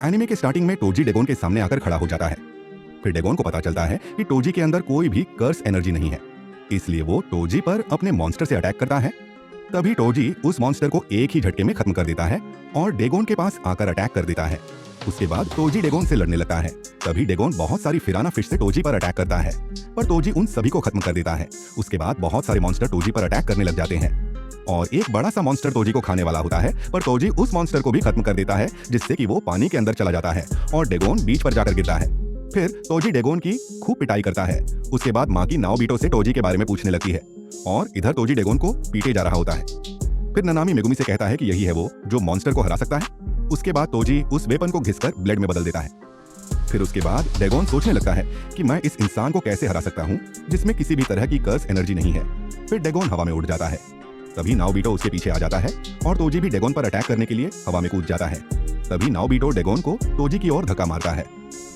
Anime के starting में टोजी डेगोन के सामने आकर खड़ा हो जाता है। फिर डेगोन को पता चलता है कि टोजी के अंदर कोई भी कर्स एनर्जी नहीं है, इसलिए वो टोजी पर अपने मॉन्स्टर से अटैक करता है। तभी टोजी उस मॉन्स्टर को एक ही झटके में खत्म कर देता है और डेगोन के पास आकर अटैक कर देता है। उसके बाद टोजी डेगोन से लड़ने लगता है। तभी डेगोन बहुत सारी फिराना फिश से टोजी पर अटैक करता है, पर टोजी उन सभी को खत्म कर देता है। उसके बाद बहुत सारे मॉन्स्टर टोजी पर अटैक करने लग जाते हैं और एक बड़ा सा मॉन्स्टर टोजी को खाने वाला होता है, पर टोजी उस मॉन्स्टर को भी खत्म कर देता है, जिससे कि वो पानी के अंदर चला जाता है और डेगोन बीच पर जाकर गिरता है। फिर टोजी डेगोन की खूब पिटाई करता है। उसके बाद माँ की नाओबिटो से टोजी के बारे में पूछने लगती है और इधर टोजी डेगोन को पीटे जा रहा होता है। फिर ननामी मेगुमी से कहता है कि यही है वो जो मॉन्स्टर को हरा सकता है। उसके बाद टोजी उस वेपन को घिसकर ब्लेड में बदल देता है। फिर उसके बाद डेगोन सोचने लगता है कि मैं इस इंसान को कैसे हरा सकता हूँ जिसमें किसी भी तरह की कर्स एनर्जी नहीं है। फिर डेगोन हवा में उड़ जाता है। तभी नाओबिटो उसके पीछे आ जाता है और टोजी भी डेगोन पर अटैक करने के लिए हवा में कूद जाता है। तभी नाओबिटो डेगोन को टोजी की ओर धक्का मारता है।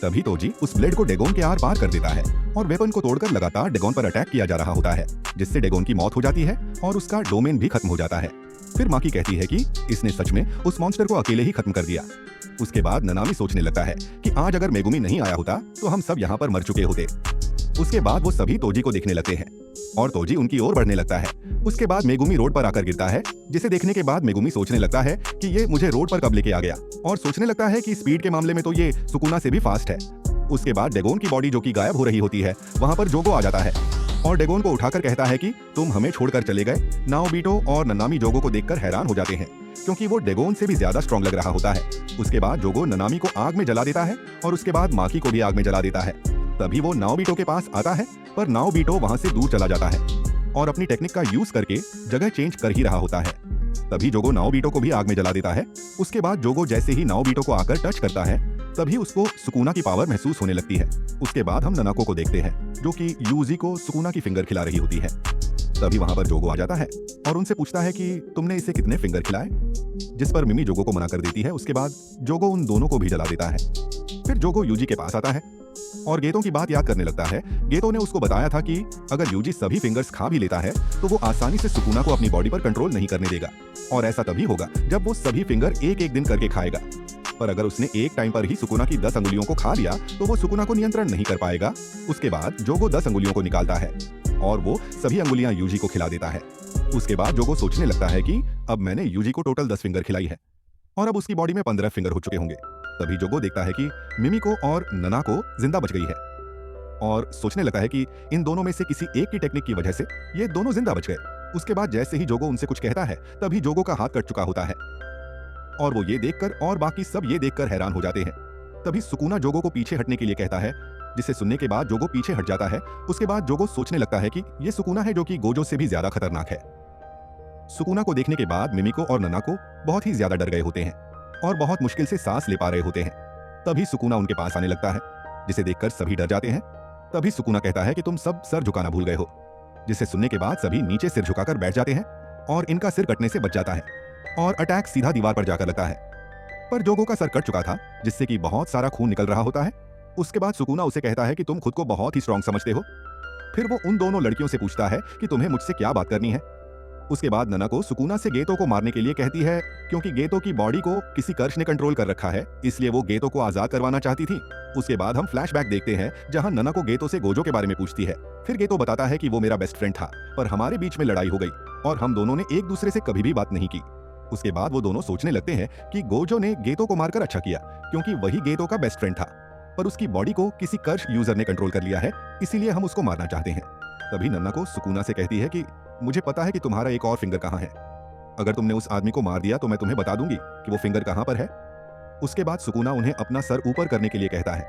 तभी टोजी उस ब्लेड को डेगोन के आर पार कर देता है और वेपन को तोड़कर लगातार डेगोन पर अटैक किया जा रहा होता है, जिससे डेगोन की मौत हो जाती है और उसका डोमेन भी खत्म हो जाता है। फिर माकी कहती है कि इसने सच में उस मॉन्स्टर को अकेले ही खत्म कर दिया। उसके बाद ननामी सोचने लगता है कि आज अगर मेगुमी नहीं आया होता तो हम सब यहाँ पर मर चुके होते। उसके बाद वो सभी टोजी को देखने लगते हैं और टोजी उनकी ओर बढ़ने लगता है। उसके बाद मेगुमी रोड पर आकर गिरता है, जिसे देखने के बाद मेगुमी सोचने लगता है कि ये मुझे रोड पर कब लेके आ गया, और सोचने लगता है कि स्पीड के मामले में तो ये सुकुना से भी फास्ट है। उसके बाद डेगोन की बॉडी जो कि गायब हो रही होती है, वहां पर जोगो आ जाता है और डेगोन को उठाकर कहता है कि तुम हमें छोड़कर चले गए। नाओबिटो और ननामी जोगो को देखकर हैरान हो जाते हैं, क्योंकि वो डेगोन से भी ज्यादा स्ट्रॉन्ग लग रहा होता है। उसके बाद जोगो ननामी को आग में जला देता है और उसके बाद माकी को भी आग में जला देता है। तभी वो नाओबिटो के पास आता है, पर नाओबिटो वहां से दूर चला जाता है और अपनी टेक्निक का यूज करके जगह चेंज कर ही रहा होता है। तभी जोगो नाओबिटो को भी आग में जला देता है। उसके बाद जोगो जैसे ही नाओबिटो को आकर टच करता है, तभी उसको सुकुना की पावर महसूस होने लगती है। उसके बाद हम ननाको को देखते हैं, जो कि यूजी को सुकुना की फिंगर खिला रही होती है। तभी वहां पर जोगो आ जाता है और उनसे पूछता है कि तुमने इसे कितने फिंगर खिलाए, जिस पर मिमी जोगो को मना कर देती है। उसके बाद जोगो उन दोनों को भी जला देता है। फिर जोगो यूजी के पास आता है और गेतो की बात याद करने लगता है। गेतो ने उसको बताया था कि अगर यूजी सभी फिंगर्स खा भी लेता है तो वो आसानी से सुकुना को अपनी बॉडी पर कंट्रोल नहीं करने देगा, और ऐसा तभी होगा जब वो सभी फिंगर एक एक दिन करके खाएगा। पर अगर उसने एक टाइम पर ही सुकुना की 10 अंगुलियों को खा लिया तो वो सुकुना को नियंत्रण नहीं कर पाएगा। उसके बाद जोगो 10 अंगुलियों को निकालता है और वो सभी अंगुलियां यूजी को खिला देता है। उसके बाद जोगो सोचने लगता है कि अब मैंने यूजी को टोटल 10 फिंगर खिलाई है और अब उसकी बॉडी में 15 फिंगर हो चुके होंगे। तभी जोगो देखता है कि मिमिको और ननाको जिंदा बच गई है और सोचने लगता है कि इन दोनों में से किसी एक की टेक्निक की वजह से ये दोनों जिंदा बच गए। उसके बाद जैसे ही जोगो उनसे कुछ कहता है, तभी जोगो का हाथ कट चुका होता है और वो ये देखकर और बाकी सब ये देखकर हैरान हो जाते हैं। तभी सुकुना जोगो को पीछे हटने के लिए कहता है, जिसे सुनने के बाद जोगो पीछे हट जाता है। उसके बाद जोगो सोचने लगता है कि ये सुकुना है जो कि गोजो से भी ज्यादा खतरनाक है। सुकुना को देखने के बाद मिमिको और ननाको बहुत ही ज्यादा डर गए होते हैं और बहुत मुश्किल से सांस ले पा रहे होते हैं। तभी सुकुना उनके पास आने लगता है, जिसे देखकर सभी डर जाते हैं। तभी सुकुना कहता है कि तुम सब सर झुकाना भूल गए हो, जिसे सुनने के बाद सभी नीचे सिर झुकाकर बैठ जाते हैं और इनका सिर कटने से बच जाता है और अटैक सीधा दीवार पर जाकर लगता है। पर जोगो का सर कट चुका था, जिससे कि बहुत सारा खून निकल रहा होता है। उसके बाद सुकुना उसे कहता है कि तुम खुद को बहुत ही स्ट्रॉन्ग समझते हो। फिर वो उन दोनों लड़कियों से पूछता है कि तुम्हें मुझसे क्या बात करनी है। उसके बाद ननाको सुकुना से गेतो को मारने के लिए कहती है, क्योंकि गेतो की बॉडी को किसी कर्श ने कंट्रोल कर रखा है, इसलिए वो गेतो को आजाद करवाना चाहती थी। उसके बाद हम फ्लैशबैक देखते हैं, जहां ननाको गेतो से गोजो के बारे में पूछती है। फिर गेतो बताता है कि वो मेरा बेस्ट फ्रेंड था, पर हमारे बीच में लड़ाई हो गई और हम दोनों ने एक दूसरे से कभी भी बात नहीं की। उसके बाद वो दोनों सोचने लगते हैं कि गोजो ने गेतो को मारकर अच्छा किया, क्योंकि वही गेतो का बेस्ट फ्रेंड था, पर उसकी बॉडी को किसी कर्श यूजर ने कंट्रोल कर लिया है, इसीलिए हम उसको मारना चाहते हैं। तभी ननाको सुकुना से कहती है कि मुझे पता है कि तुम्हारा एक और फिंगर कहाँ है। अगर तुमने उस आदमी को मार दिया तो मैं तुम्हें बता दूंगी कि वो फिंगर कहाँ पर है। उसके बाद सुकुना उन्हें अपना सर ऊपर करने के लिए कहता है,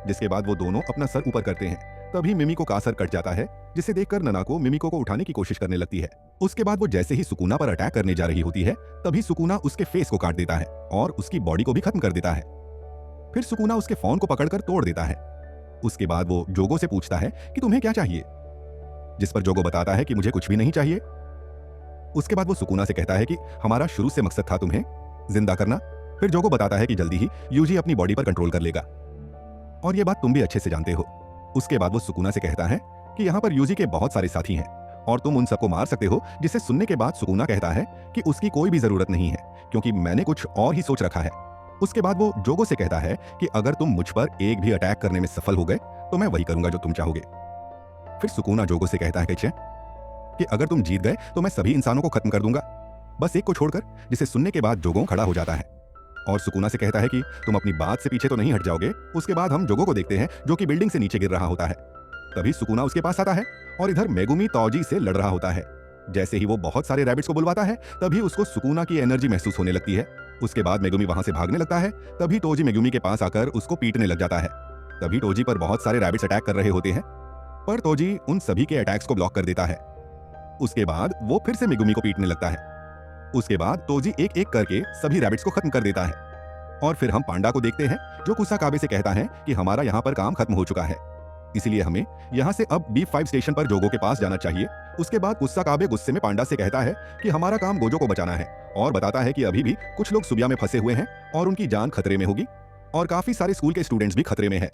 जिसके बाद वो दोनों अपना सर ऊपर करते हैं। तभी मिमिको का सर कट जाता है, जिसे देखकर ननाको मिमिको को उठाने की कोशिश करने लगती है। उसके बाद वो जैसे ही सुकुना पर अटैक करने जा रही होती है, तभी सुकुना उसके फेस को काट देता है और उसकी बॉडी को भी खत्म कर देता है। फिर सुकुना उसके फोन को पकड़कर तोड़ देता है। उसके बाद वो जोगो से पूछता है कि तुम्हें क्या चाहिए, जिस पर जोगो बताता है कि मुझे कुछ भी नहीं चाहिए। उसके बाद वो सुकुना से कहता है कि हमारा शुरू से मकसद था तुम्हें जिंदा करना। फिर जोगो बताता है कि जल्दी ही यूजी अपनी बॉडी पर कंट्रोल कर लेगा और ये बात तुम भी अच्छे से जानते हो। उसके बाद वो सुकुना से कहता है कि यहाँ पर यूजी के बहुत सारे साथी हैं और तुम उन सबको मार सकते हो, जिसे सुनने के बाद सुकुना कहता है कि उसकी कोई भी जरूरत नहीं है, क्योंकि मैंने कुछ और ही सोच रखा है। उसके बाद वो जोगो से कहता है कि अगर तुम मुझ पर एक भी अटैक करने में सफल हो गए तो मैं वही करूंगा जो तुम चाहोगे। फिर सुकूना जोगो से कहता है कि अगर तुम जीत गए तो मैं सभी इंसानों को खत्म कर दूंगा, बस एक को छोड़कर, जिसे सुनने के बाद जोगो खड़ा हो जाता है और सुकूना से कहता है कि तुम अपनी बात से पीछे तो नहीं हट जाओगे। उसके बाद हम जोगो को देखते हैं जो कि बिल्डिंग से नीचे गिर रहा होता है। तभी सुकूना उसके पास आता है और इधर मेगुमी तोजी से लड़ रहा होता है। जैसे ही वो बहुत सारे रैबिट्स को बुलवाता है तभी उसको सुकूना की एनर्जी महसूस होने लगती है। उसके बाद मेगुमी वहां से भागने लगता है। तभी तोजी मेगुमी के पास आकर उसको पीटने लग जाता है। तभी तोजी पर बहुत सारे रैबिट्स अटैक कर रहे होते हैं, पर तोजी उन सभी के अटैक्स को ब्लॉक कर देता है। उसके बाद वो फिर से मेगुमी को पीटने लगता है। उसके बाद तोजी एक एक करके सभी रैबिट्स को खत्म कर देता है। और फिर हम पांडा को देखते हैं जो कुसाकाबे से कहता है कि हमारा यहाँ पर काम खत्म हो चुका है, इसलिए हमें यहाँ से अब B5 स्टेशन पर जोगो के पास जाना चाहिए। उसके बाद कुसाकाबे गुस्से में पांडा से कहता है कि हमारा काम गोजो को बचाना है और बताता है कि अभी भी कुछ लोग सुबिया में फंसे हुए हैं और उनकी जान खतरे में होगी और काफी सारे स्कूल के स्टूडेंट्स भी खतरे में हैं।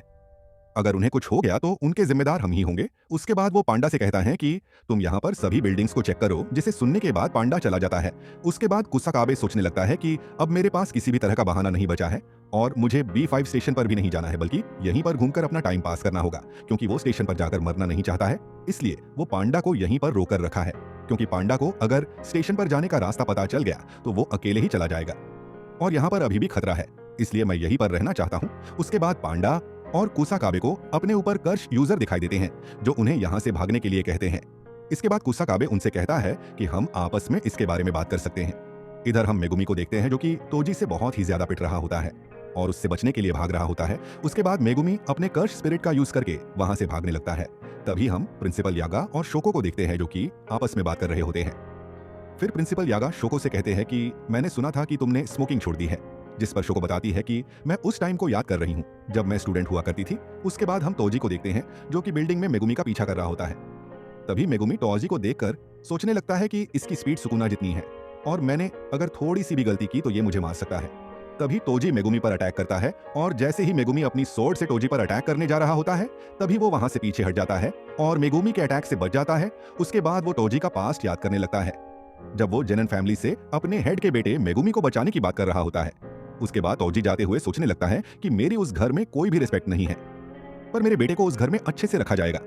अगर उन्हें कुछ हो गया तो उनके जिम्मेदार हम ही होंगे। उसके बाद वो पांडा से कहता है कि तुम यहाँ पर सभी बिल्डिंग्स को चेक करो, जिसे सुनने के बाद पांडा चला जाता है। उसके बाद कुसाकाबे सोचने लगता है कि अब मेरे पास किसी भी तरह का बहाना नहीं बचा है और मुझे B5 स्टेशन पर भी नहीं जाना है, बल्कि यहीं पर घूमकर अपना टाइम पास करना होगा, क्योंकि वो स्टेशन पर जाकर मरना नहीं चाहता है। इसलिए वो पांडा को यहीं पर रोकर रखा है, क्योंकि पांडा को अगर स्टेशन पर जाने का रास्ता पता चल गया तो वो अकेले ही चला जाएगा और यहाँ पर अभी भी खतरा है, इसलिए मैं यहीं पर रहना चाहता हूँ। उसके बाद पांडा और कुसाकाबे को अपने ऊपर कर्श यूजर दिखाई देते हैं जो उन्हें यहाँ से भागने के लिए कहते हैं। इसके बाद कुसाकाबे उनसे कहता है कि हम आपस में इसके बारे में बात कर सकते हैं। इधर हम मेगुमी को देखते हैं जो कि तोजी से बहुत ही ज्यादा पिट रहा होता है और उससे बचने के लिए भाग रहा होता है। उसके बाद मेगुमी अपने कर्श स्पिरिट का यूज करके वहां से भागने लगता है। तभी हम प्रिंसिपल यागा और शोको को देखते हैं जो कि आपस में बात कर रहे होते हैं। फिर प्रिंसिपल यागा शोको से कहते हैं कि मैंने सुना था कि तुमने स्मोकिंग छोड़ दी है, जिस पर शोको बताती है कि मैं उस टाइम को याद कर रही हूँ जब मैं स्टूडेंट हुआ करती थी। उसके बाद हम तोजी को देखते हैं जो कि बिल्डिंग में मेगुमी का पीछा कर रहा होता है। तभी मेगुमी तोजी को देखकर सोचने लगता है कि इसकी स्पीड सुकुना जितनी है और मैंने अगर थोड़ी सी भी गलती की तो ये मुझे मार सकता है। तभी तोजी मेगुमी पर अटैक करता है और जैसे ही मेगुमी अपनी स्वॉर्ड से तोजी पर अटैक करने जा रहा होता है तभी वो वहां से पीछे हट जाता है और मेगुमी के अटैक से बच जाता है। उसके बाद वो तोजी का पास्ट याद करने लगता है जब वो जेनन फैमिली से अपने हेड के बेटे मेगुमी को बचाने की बात कर रहा होता है। उसके बाद तोजी जाते हुए सोचने लगता है कि मेरी उस घर में कोई भी रिस्पेक्ट नहीं है, पर मेरे बेटे को उस घर में अच्छे से रखा जाएगा।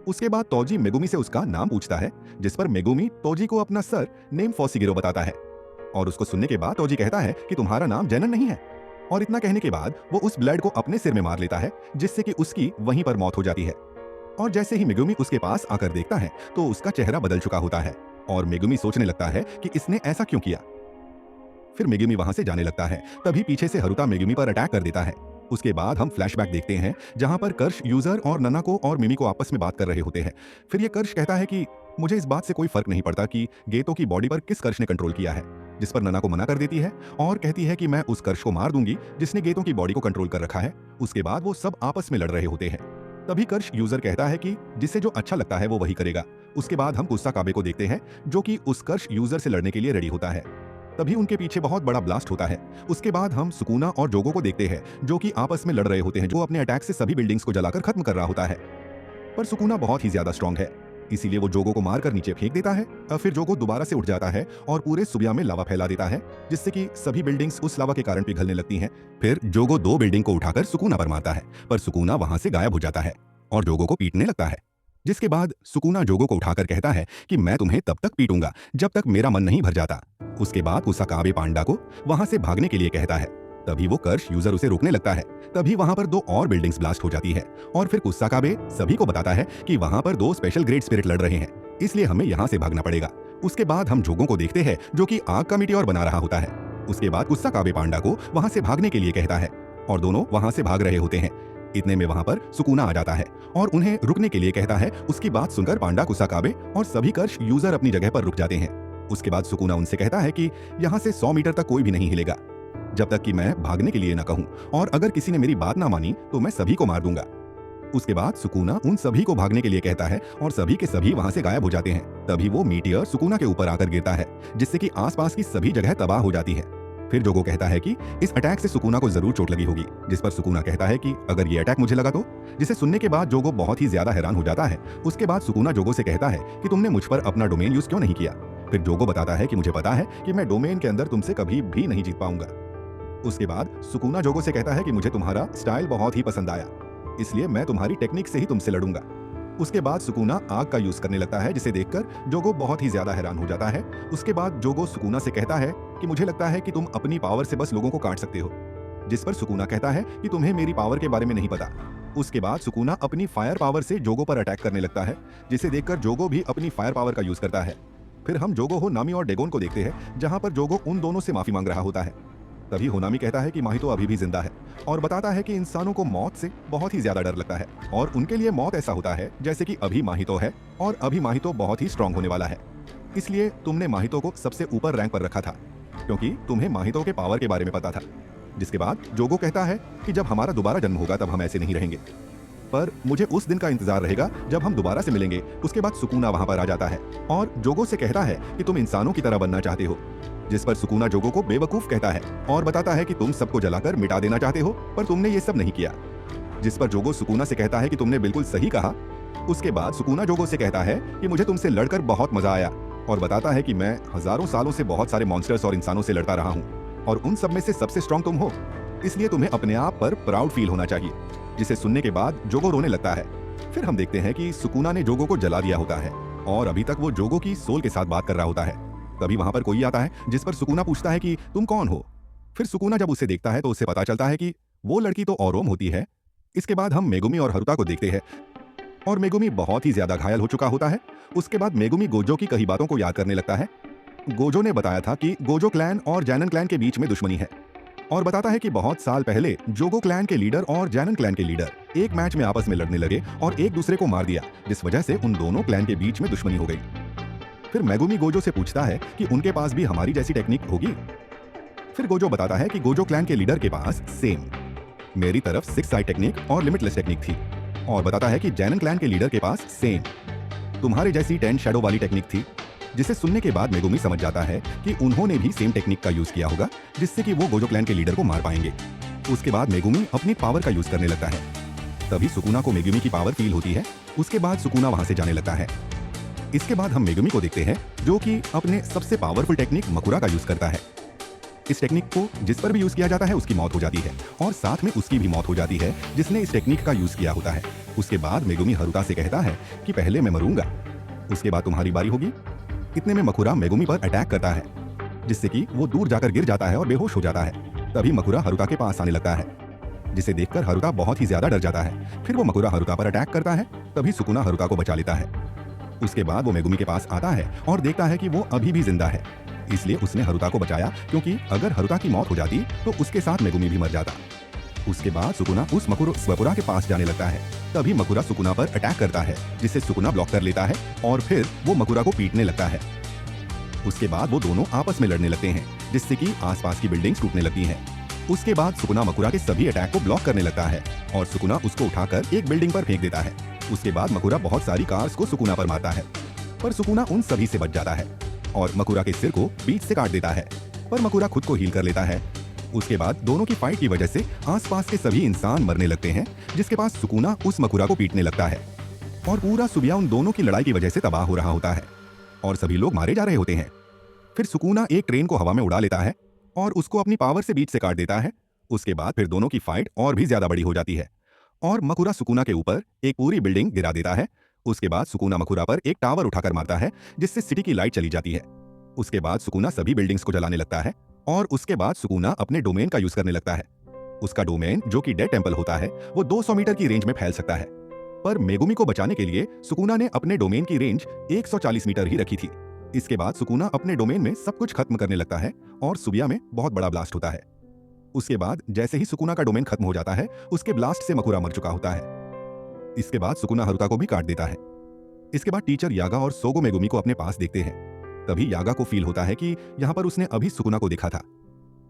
उसके बाद तोजी मेगुमी से उसका नाम पूछता है, जिस पर मेगुमी तोजी को अपना सर नेम फोसिगिरो बताता है और उसको सुनने के बाद तोजी कहता है कि तुम्हारा नाम जेनन नहीं है। और इतना कहने के बाद वो उस ब्लड को अपने सिर में मार लेता है, जिससे कि उसकी वहीं पर मौत हो जाती है। और जैसे ही मेगुमी उसके पास आकर देखता है तो उसका चेहरा बदल चुका होता है और मेगुमी सोचने लगता है कि इसने ऐसा क्यों किया। फिर मेगुमी वहां से जाने लगता है। तभी पीछे से हरुता मेगुमी पर अटैक कर देता है। उसके बाद हम फ्लैशबैक देखते हैं जहां पर कर्श यूजर और ननाको और मिमी को आपस में बात कर रहे होते हैं। फिर ये कर्श कहता है कि मुझे इस बात से कोई फर्क नहीं पड़ता कि गेतो की बॉडी पर किस कर्श ने कंट्रोल किया है, जिस पर ननाको मना कर देती है और कहती है कि मैं उस कर्श को मार दूंगी जिसने गेतो की बॉडी को कंट्रोल कर रखा है। उसके बाद वो सब आपस में लड़ रहे होते हैं। तभी कर्श यूजर कहता है कि जिसे जो अच्छा लगता है वो वही करेगा। उसके बाद हम कुसाकाबे को देखते हैं जो कि उस कर्श यूजर से लड़ने के लिए रेडी होता है। तभी उनके पीछे बहुत बड़ा ब्लास्ट होता है। उसके बाद हम सुकुना और जोगो को देखते हैं जो कि आपस में लड़ रहे होते हैं, जो अपने अटैक से सभी बिल्डिंग्स को जलाकर खत्म कर रहा होता है। पर सुकुना बहुत ही ज्यादा स्ट्रांग है, इसीलिए वो जोगो को मारकर नीचे फेंक देता है। और फिर जोगो दोबारा से उठ जाता है और पूरे सुबिया में लावा फैला देता है, जिससे कि सभी बिल्डिंग्स उस लावा के कारण पिघलने लगती हैं। फिर जोगो 2 बिल्डिंग को उठाकर सुकुना पर मारता है, पर सुकुना वहां से गायब हो जाता है और जोगो को पीटने लगता है। जिसके बाद सुकुना जोगो को उठाकर कहता है कि मैं तुम्हें तब तक पीटूंगा जब तक मेरा मन नहीं भर जाता। उसके बाद कुसाकाबे पांडा को वहां से भागने के लिए कहता है। तभी वो कर्श यूजर उसे रोकने लगता है। तभी वहां पर 2 और बिल्डिंग्स ब्लास्ट हो जाती है और फिर कुसाकाबे सभी को बताता है कि वहां पर 2 स्पेशल ग्रेट स्पिरिट लड़ रहे हैं, इसलिए हमें यहाँ से भागना पड़ेगा। उसके बाद हम जोगो को देखते हैं जो कि आग का मीटियोर बना रहा होता है। उसके बाद कुसाकाबे पांडा को वहां से भागने के लिए कहता है और दोनों वहां से भाग रहे होते हैं। इतने में वहां पर सुकुना आ जाता है और उन्हें रुकने के लिए कहता है। उसकी बात सुनकर पांडा, कुसाकाबे और सभी कर्श यूजर अपनी जगह पर रुक जाते हैं। उसके बाद सुकुना उनसे कहता है कि यहाँ से 100 मीटर तक कोई भी नहीं हिलेगा जब तक कि मैं भागने के लिए न कहूँ, और अगर किसी ने मेरी बात ना मानी तो मैं सभी को मार दूंगा। उसके बाद सुकुना उन सभी को भागने के लिए कहता है और सभी के सभी वहां से गायब हो जाते हैं। तभी वो मीटियर सुकुना के ऊपर आकर गिरता है, जिससे कि आसपास की सभी जगह तबाह हो जाती है। फिर जोगो कहता है कि इस अटैक से सुकुना को जरूर चोट लगी होगी, जिस पर सुकुना कहता है कि अगर ये अटैक मुझे लगा तो, जिसे सुनने के बाद जोगो बहुत ही ज्यादा हैरान हो जाता है। उसके बाद सुकुना जोगो से कहता है कि तुमने मुझ पर अपना डोमेन यूज क्यों नहीं किया। फिर जोगो बताता है कि मुझे पता है कि मैं डोमेन के अंदर तुमसे कभी भी नहीं जीत पाऊंगा। उसके बाद सुकुना जोगो से कहता है कि मुझे तुम्हारा स्टाइल बहुत ही पसंद आया, इसलिए मैं तुम्हारी टेक्निक से ही तुमसे लड़ूंगा। उसके बाद सुकुना आग का यूज करने लगता है, जिसे देखकर जोगो बहुत ही ज्यादा हैरान हो जाता है। उसके बाद जोगो सुकुना से कहता है कि मुझे लगता है कि तुम अपनी पावर से बस लोगों को काट सकते हो, जिस पर सुकुना कहता है कि तुम्हें मेरी पावर के बारे में नहीं पता। उसके बाद सुकुना अपनी फायर पावर से जोगो पर अटैक करने लगता है, जिसे देखकर जोगो भी अपनी फायर पावर का यूज करता है। फिर हम जोगो होनामी और डेगोन को देखते हैं, जहां पर जोगो उन दोनों से माफी मांग रहा होता है। तभी होनामी कहता है कि माहितो अभी भी जिंदा है और बताता है कि इंसानों को मौत से बहुत ही ज्यादा डर लगता है और उनके लिए मौत ऐसा होता है जैसे कि अभी माहितो है और अभी माहितो बहुत ही स्ट्रांग होने वाला है, इसलिए तुमने माहितो को सबसे ऊपर रैंक पर रखा था क्योंकि तुम्हें माहितो के पावर के बारे में पता था। जिसके बाद जोगो कहता है कि जब हमारा दोबारा जन्म होगा तब हम ऐसे नहीं रहेंगे, पर मुझे उस दिन का इंतजार रहेगा जब हम दोबारा से मिलेंगे। उसके बाद सुकुना वहां पर आ जाता है और जोगो से कहता है कि तुम इंसानों की तरह बनना चाहते हो, जिस पर सुकुना जोगो को बेवकूफ कहता है और बताता है कि तुम सबको जलाकर मिटा देना चाहते हो, पर तुमने ये सब नहीं किया। जिस पर जोगो सुकुना से कहता है कि तुमने बिल्कुल सही कहा। उसके बाद सुकुना जोगो से कहता है कि मुझे तुमसे लड़कर बहुत मजा आया और बताता है कि मैं हजारों सालों से बहुत सारे मॉन्स्टर्स और इंसानों से लड़ता रहा हूँ और उन सब में से सबसे स्ट्रांग तुम हो, इसलिए तुम्हें अपने आप पर प्राउड फील होना चाहिए। जिसे सुनने के बाद जोगो रोने लगता है। फिर हम देखते हैं कि सुकुना ने जोगो को जला दिया होता है और अभी तक वो जोगो की सोल के साथ बात कर रहा होता है। तभी वहां पर कोई आता है, जिस पर सुकुना पूछता है कि तुम कौन हो। फिर सुकुना जब उसे देखता है तो उसे पता चलता है कि वो लड़की तो ओरोम होती है। इसके बाद हम मेगुमी और हरुता को देखते हैं और मेगुमी बहुत ही ज्यादा घायल हो चुका होता है। उसके बाद मेगुमी गोजो की कई बातों को याद करने लगता है। गोजो ने बताया था कि गोजो क्लैन और जैनन क्लैन के बीच में दुश्मनी है और बताता है कि बहुत साल पहले जोगो क्लैन के लीडर और जैनन क्लैन के लीडर एक मैच में आपस में लड़ने लगे और एक दूसरे को मार दिया, जिस वजह से उन दोनों क्लैन के बीच में दुश्मनी हो गई। फिर मेगुमी गोजो से पूछता है कि उनके पास भी हमारी जैसी टेक्निक होगी। फिर गोजो बताता है कि गोजो क्लैन के लीडर के पास सेम मेरी तरफ 6 साइड टेक्निक और लिमिटलेस टेक्निक थी और बताता है कि जैनन क्लैन के लीडर के पास सेम तुम्हारे जैसी 10 शैडो वाली टेक्निक थी। जिसे सुनने के बाद मेगुमी समझ जाता है कि उन्होंने भी सेम टेक्निक का यूज किया होगा, जिससे कि वो गोजो क्लैन के लीडर को मार पाएंगे। उसके बाद मेगुमी अपनी पावर का यूज करने लगता है। तभी सुकुना को मेगुमी की पावर फील होती है। उसके बाद सुकुना वहां से जाने लगता है। इसके बाद हम मेगुमी को देखते हैं, जो कि अपने सबसे पावरफुल टेक्निक मकुरा का यूज करता है। इस टेक्निक को जिस पर भी यूज किया जाता है उसकी मौत हो जाती है और साथ में उसकी भी मौत हो जाती है जिसने इस टेक्निक का यूज किया होता है। उसके बाद मेगुमी हरुता से कहता है कि पहले मैं मरूंगा, उसके बाद तुम्हारी बारी होगी। इतने में मकुरा मेगुमी पर अटैक करता है, जिससे कि वो दूर जाकर गिर जाता है और बेहोश हो जाता है। तभी मकुरा हरुता के पास आने लगता है, जिसे देखकर हरुता बहुत ही ज्यादा डर जाता है। फिर वो मकुरा हरुता पर अटैक करता है। तभी सुकुना हरुता को बचा लेता है। उसके बाद वो मेगुमी के पास आता है और देखता है कि वो अभी भी जिंदा है, इसलिए उसने हरुता को बचाया, क्योंकि अगर हरुता की मौत हो जाती तो उसके साथ मेगुमी भी मर जाता। उसके बाद सुकुना उस मकुरा के पास जाने लगता है। तभी मकुरा सुकुना पर अटैक करता है, जिसे सुकुना ब्लॉक कर लेता है और फिर वो मकुरा को पीटने लगता है। उसके बाद वो दोनों आपस में लड़ने लगते हैं, जिससे कि आसपास की बिल्डिंग्स टूटने लगती हैं। उसके बाद सुकुना मकुरा के सभी अटैक को ब्लॉक करने लगता है और सुकुना उसको उठाकर एक बिल्डिंग पर फेंक देता है। उसके बाद मकुरा बहुत सारी कार्स को सुकुना पर मारता है, पर सुकुना उन सभी से बच जाता है और मकुरा के सिर को बीच से काट देता है, पर मकुरा खुद को हील कर लेता है। उसके बाद दोनों की फाइट की वजह से आसपास के सभी इंसान मरने लगते हैं, जिसके पास सुकुना उस मकुरा को पीटने लगता है और पूरा सुबिया उन दोनों की लड़ाई की वजह से तबाह हो रहा होता है और सभी लोग मारे जा रहे होते हैं। फिर सुकुना एक ट्रेन को हवा में उड़ा लेता है और उसको अपनी पावर से बीच से काट देता है। उसके बाद फिर दोनों की फाइट और भी ज्यादा बड़ी हो जाती है और मकुरा सुकुना के ऊपर एक पूरी बिल्डिंग गिरा देता है। उसके बाद सुकुना मकुरा पर एक टावर उठाकर मारता है, जिससे सिटी की लाइट चली जाती है। उसके बाद सुकुना सभी बिल्डिंग्स को जलाने लगता है और उसके बाद सुकुना अपने डोमेन का यूज करने लगता है। उसका डोमेन, जो कि डेड टेंपल होता है, वो 200 मीटर की रेंज में फैल सकता है, पर मेगुमी को बचाने के लिए सुकुना ने अपने डोमेन की रेंज 140 मीटर ही रखी थी। इसके बाद सुकुना अपने डोमेन में सब कुछ खत्म करने लगता है और सुबिया में बहुत बड़ा ब्लास्ट होता है। उसके बाद जैसे ही सुकुना का डोमेन खत्म हो जाता है, उसके ब्लास्ट से मकुरा मर चुका होता है। इसके बाद सुकुना हरुता को भी काट देता है। इसके बाद टीचर यागा और सोगो मेगुमी को अपने पास देखते हैं। तभी यागा को फील होता है कि यहाँ पर उसने अभी सुकुना को देखा था।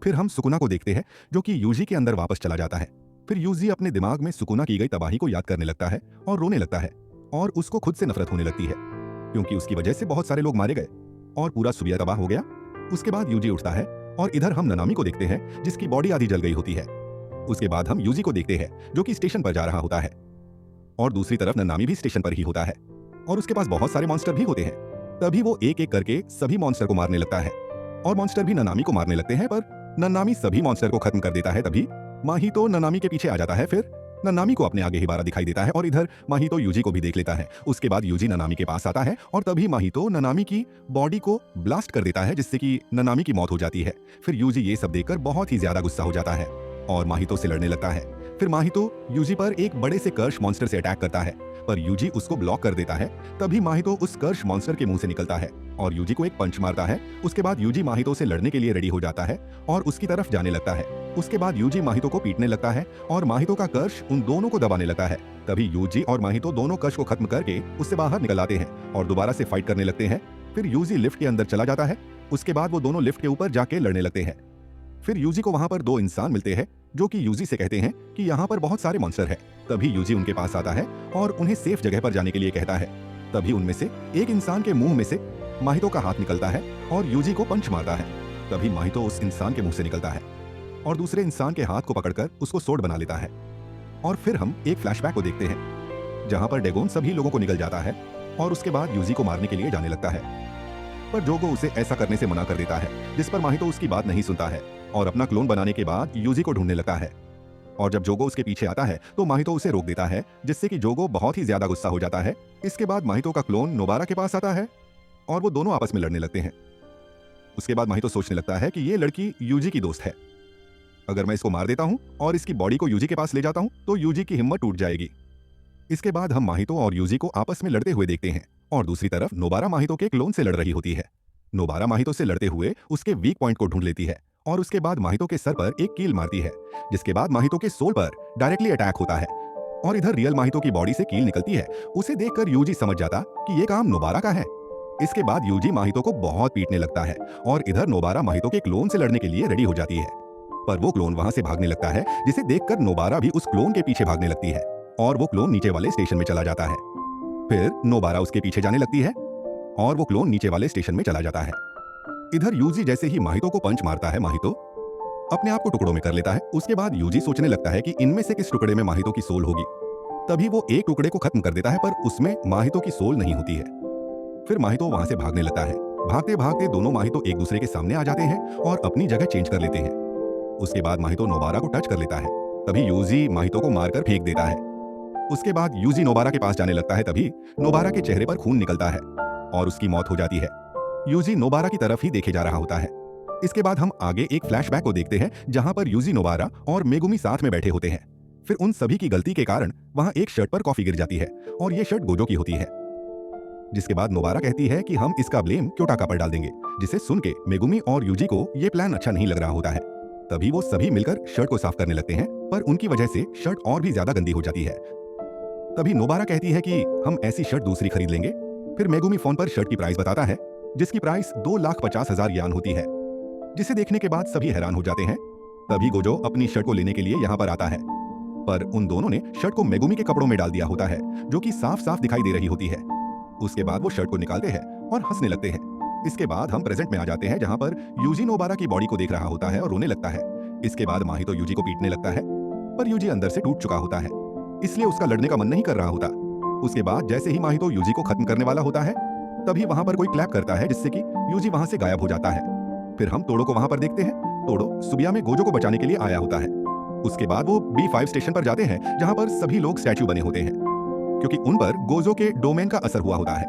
फिर हम सुकुना को देखते हैं, जो कि यूजी के अंदर वापस चला जाता है। फिर यूजी अपने दिमाग में सुकुना की गई तबाही को याद करने लगता है और रोने लगता है और उसको खुद से नफरत होने लगती है, क्योंकि उसकी वजह से बहुत सारे लोग मारे गए और पूरा सुबिया तबाह हो गया। उसके बाद यूजी उठता है और इधर हम ननामी को देखते हैं, जिसकी बॉडी आधी जल गई होती है। उसके बाद हम यूजी को देखते हैं, जो कि स्टेशन पर जा रहा होता है और दूसरी तरफ ननामी भी स्टेशन पर ही होता है और उसके पास बहुत सारे मॉन्स्टर भी होते हैं। तभी वो एक एक करके सभी मॉन्स्टर को मारने लगता है और मॉन्स्टर भी ननामी को मारने लगते हैं, पर ननामी सभी मॉन्स्टर को खत्म कर देता है। तभी माहितो ननामी के पीछे आ जाता है। फिर ननामी को अपने आगे हिबारा दिखाई देता है और इधर माहितो यूजी को भी देख लेता है। उसके बाद यूजी ननामी के पास आता है और तभी माहितो ननामी की बॉडी को ब्लास्ट कर देता है, जिससे कि ननामी की मौत हो जाती है। फिर यूजी ये सब देखकर बहुत ही ज्यादा गुस्सा हो जाता है और माहितो से लड़ने लगता है। फिर माहितो यूजी पर एक बड़े से कर्श मॉन्स्टर से अटैक करता है, पर यूजी उसको ब्लॉक कर देता है। तभी माहितो उस कर्श मॉन्स्टर के मुंह से निकलता है और यूजी को एक पंच मारता है। उसके बाद यूजी माहितो से लड़ने के लिए रेडी हो जाता है और उसकी तरफ जाने लगता है। उसके बाद यूजी माहितो को पीटने लगता है और माहितो का कर्श उन दोनों को दबाने लगता है। तभी यूजी और माहितो दोनों कर्श को खत्म करके उससे बाहर निकल आते हैं और दोबारा से फाइट करने लगते हैं। फिर यूजी लिफ्ट के अंदर चला जाता है। उसके बाद वो दोनों लिफ्ट के ऊपर जाके लड़ने लगते हैं। फिर यूजी को वहां पर दो इंसान मिलते हैं जो कि यूजी से कहते हैं कि यहाँ पर बहुत सारे मॉन्स्टर हैं। तभी यूजी उनके पास आता है और उन्हें सेफ जगह पर जाने के लिए कहता है। तभी उनमें से एक इंसान के मुंह में से माहितो का हाथ निकलता है और यूजी को पंच मारता है। तभी माहितो उस इंसान के मुंह से निकलता है और दूसरे इंसान के हाथ को पकड़कर उसको सोड बना लेता है। और फिर हम एक फ्लैशबैक को देखते हैं जहां पर डेगोन सभी लोगों को निगल जाता है और उसके बाद यूजी को मारने के लिए जाने लगता है, पर जोगो उसे ऐसा करने से मना कर देता है, जिस पर माहितो उसकी बात नहीं सुनता है और अपना क्लोन बनाने के बाद यूजी को ढूंढने लगता है। और जब जोगो उसके पीछे आता है तो माहितो उसे रोक देता है, जिससे कि जोगो बहुत ही ज्यादा गुस्सा हो जाता है। इसके बाद माहितो का क्लोन नोबारा के पास आता है और वो दोनों आपस में लड़ने लगते हैं। उसके बाद माहितो सोचने लगता है कि ये लड़की यूजी की दोस्त है। अगर मैं इसको मार देता हूं और इसकी बॉडी को यूजी के पास ले जाता हूं तो यूजी की हिम्मत टूट जाएगी। इसके बाद हम माहितो और यूजी को आपस में लड़ते हुए देखते हैं और दूसरी तरफ नोबारा माहितो के क्लोन से लड़ रही होती है। नोबारा माहितो से लड़ते हुए उसके वीक पॉइंट को ढूंढ लेती है और उसके बाद माहितो के सर पर एक कील मारती है, जिसके बाद माहितो के सोल पर डायरेक्टली अटैक होता है और इधर रियल माहितो की बॉडी से कील निकलती है। उसे देखकर यूजी समझ जाता कि ये काम नोबारा का है। इसके बाद यूजी माहितो को बहुत पीटने लगता है और इधर नोबारा माहितो के क्लोन से लड़ने के लिए रेडी हो जाती है, पर वो क्लोन वहां से भागने लगता है, जिसे देखकर नोबारा भी उस क्लोन के पीछे भागने लगती है और वो क्लोन नीचे वाले स्टेशन में चला जाता है। फिर नोबारा उसके पीछे जाने लगती है और वो क्लोन नीचे वाले स्टेशन में चला जाता है। इधर यूजी जैसे ही माहितो को पंच मारता है, माहितो अपने आप को टुकड़ों में कर लेता है। उसके बाद यूजी सोचने लगता है कि इनमें से किस टुकड़े में माहितो की सोल होगी। तभी वो एक टुकड़े को खत्म कर देता है, पर उसमें माहितो की सोल नहीं होती है। फिर माहितो वहां से भागने लगता है। भागते भागते दोनों माहितो एक दूसरे के सामने आ जाते हैं और अपनी जगह चेंज कर लेते हैं। उसके बाद माहितो नोबारा को टच कर लेता है। तभी यूजी माहितो को मारकर फेंक देता है। उसके बाद यूजी नोबारा के पास जाने लगता है। तभी नोबारा के चेहरे पर खून निकलता है और उसकी मौत हो जाती है। यूजी नोबारा की तरफ ही देखे जा रहा होता है। इसके बाद हम आगे एक फ्लैशबैक को देखते हैं जहां पर यूजी नोबारा और मेगुमी साथ में बैठे होते हैं। फिर उन सभी की गलती के कारण वहां एक शर्ट पर कॉफी गिर जाती है और ये शर्ट गोजो की होती है, जिसके बाद नोबारा कहती है कि हम इसका ब्लेम क्योटाका पर डाल देंगे, जिसे सुन के मेगुमी और यूजी को ये प्लान अच्छा नहीं लग रहा होता है। तभी वो सभी मिलकर शर्ट को साफ करने लगते हैं, पर उनकी वजह से शर्ट और भी ज्यादा गंदी हो जाती है। तभी नोबारा कहती है कि हम ऐसी शर्ट दूसरी खरीद लेंगे। फिर मेगुमी फोन पर शर्ट की प्राइस बताता है, जिसकी प्राइस 2,50,000 यान होती है, जिसे देखने के बाद सभी हैरान हो जाते हैं। तभी गोजो अपनी शर्ट को लेने के लिए यहाँ पर आता है, पर उन दोनों ने शर्ट को मेगुमी के कपड़ों में डाल दिया होता है, जो कि साफ साफ दिखाई दे रही होती है। उसके बाद वो शर्ट को निकालते हैं और हंसने लगते हैं। इसके बाद हम प्रेजेंट में आ जाते हैं, जहाँ पर यूजी नोबारा की बॉडी को देख रहा होता है और रोने लगता है। इसके बाद माहितो यूजी को पीटने लगता है, पर यूजी अंदर से टूट चुका होता है, इसलिए उसका लड़ने का मन नहीं कर रहा होता। उसके बाद जैसे ही माहितो यूजी को खत्म करने वाला होता है, तभी वहां पर कोई क्लैप करता है, जिससे कि यूजी वहां से गायब हो जाता है। फिर हम तोड़ो को वहां पर देखते हैं। तोड़ो सुबिया में गोजो को बचाने के लिए आया होता है। उसके बाद वो B5 स्टेशन पर जाते हैं, जहां पर सभी लोग स्टैच्यू बने होते हैं, क्योंकि उन पर गोजो के डोमेन का असर हुआ होता है।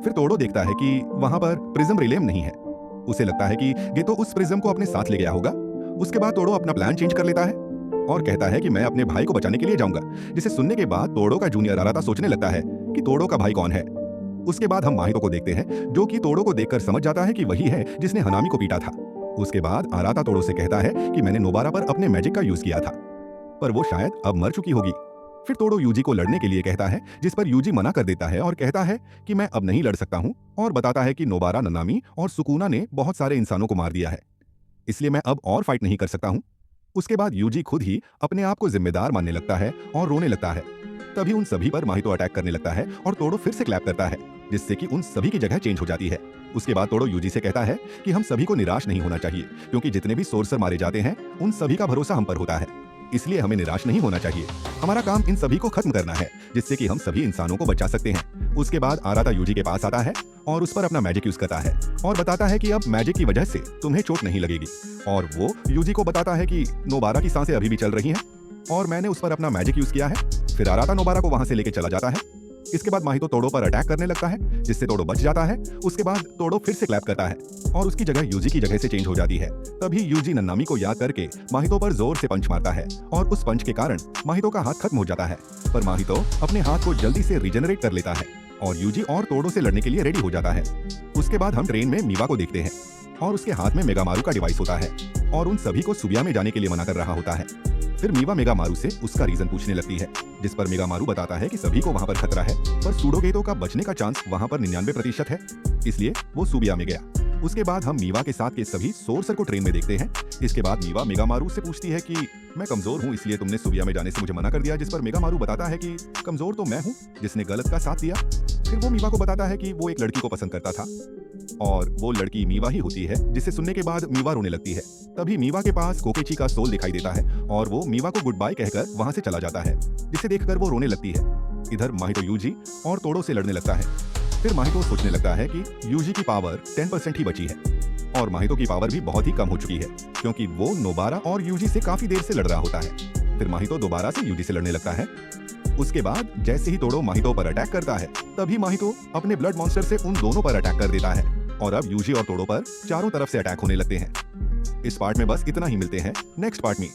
फिर तोड़ो देखता है कि वहां पर प्रिज्म रिलेम नहीं है। उसे लगता है कि गेतो उस प्रिज्म को अपने साथ ले गया होगा। उसके बाद तोड़ो अपना प्लान चेंज कर लेता है और कहता है कि मैं अपने भाई को बचाने के लिए जाऊंगा, जिसे सुनने के बाद तोड़ो का जूनियर आराता सोचने लगता है कि तोड़ो का भाई कौन है। उसके बाद हम माहितो को देखते हैं, जो कि तोड़ो को देखकर समझ जाता है कि वही है जिसने हनामी को पीटा था। उसके बाद आराता तोड़ो से कहता है कि मैंने नोबारा पर अपने मैजिक का यूज किया था, पर वो शायद अब मर चुकी होगी। फिर तोड़ो यूजी को लड़ने के लिए कहता है, जिस पर यूजी मना कर देता है और कहता है कि मैं अब नहीं लड़ सकता हूं, और बताता है कि नोबारा, ननामी और सुकुना ने बहुत सारे इंसानों को मार दिया है, इसलिए मैं अब और फाइट नहीं कर सकता हूं। उसके बाद यूजी खुद ही अपने आप को जिम्मेदार मानने लगता है और रोने लगता है। तभी उन सभी पर माहितो अटैक करने लगता है और तोड़ो फिर से क्लैप करता है, जिससे कि उन सभी की जगह चेंज हो जाती है। उसके बाद तोड़ो यूजी से कहता है कि हम सभी को निराश नहीं होना चाहिए, क्योंकि जितने भी सोर्सर मारे जाते हैं उन सभी का भरोसा हम पर होता है, इसलिए हमें निराश नहीं होना चाहिए। हमारा काम इन सभी को खत्म करना है, जिससे कि हम सभी इंसानों को बचा सकते हैं। उसके बाद आराता यूजी के पास आता है और उस पर अपना मैजिक यूज करता है और बताता है कि अब मैजिक की वजह से तुम्हें चोट नहीं लगेगी। और वो यूजी को बताता है कि नोबारा की सांसें अभी भी चल रही हैं और मैंने उस पर अपना मैजिक यूज किया है। फिर आराता नोबारा को वहां से लेके चला जाता है। इसके बाद माहितो तोड़ो पर अटैक करने लगता है, जिससे तोड़ो बच जाता है। उसके बाद तोड़ो फिर से क्लैप करता है और उसकी जगह यूजी की जगह से चेंज हो जाती है। तभी यूजी नन्नामी को याद करके माहितो पर जोर से पंच मारता है और उस पंच के कारण माहितो का हाथ खत्म हो जाता है। पर माहितो अपने हाथ को जल्दी से रिजेनरेट कर लेता है और यूजी और तोड़ो से लड़ने के लिए रेडी हो जाता है। उसके बाद हम ट्रेन में मीवा को देखते हैं और उसके हाथ में मेगामारू का डिवाइस होता है और उन सभी को सुबिया में जाने के लिए मना कर रहा होता है। फिर मीवा मेगामारू से उसका रीजन पूछने लगती है, जिस पर मेगामारू बताता है कि सभी को वहां पर खतरा है, पर सूडोगेतो का बचने का चांस वहां पर 99% है, इसलिए वो सुबिया में गया। उसके बाद हम मीवा के साथ के सभी सोर्सर को ट्रेन में देखते हैं। इसके बाद मीवा मेगामारू से पूछती है कि मैं कमजोर हूँ, इसलिए तुमने सुबिया में जाने से मुझे मना कर दिया, जिस पर मेगामारू बताता है कि कमजोर तो मैं हूँ जिसने गलत का साथ दिया। फिर वो मीवा को बताता है कि वो एक लड़की को पसंद करता था और वो लड़की मीवा ही होती है, जिसे सुनने के बाद मीवा रोने लगती है। तभी मीवा के पास कोकेची का सोल दिखाई देता है और वो मीवा को गुड बाय कहकर वहां से चला जाता है, जिसे देखकर वो रोने लगती है। इधर माहितो यूजी और तोड़ो से लड़ने लगता है। फिर माहितो सोचने लगता है कि यूजी की पावर 10% ही बची है और माहितो की पावर भी बहुत ही कम हो चुकी है, क्योंकि वो नोबारा और यूजी से काफी देर से लड़ रहा होता है। फिर माहितो दोबारा से यूजी से लड़ने लगता है। उसके बाद जैसे ही तोड़ो माहितो पर अटैक करता है, तभी माहितो अपने ब्लड मॉन्स्टर से उन दोनों पर अटैक कर देता है और अब यूजी और तोड़ो पर चारों तरफ से अटैक होने लगते हैं। इस पार्ट में बस इतना ही, मिलते हैं नेक्स्ट पार्ट में।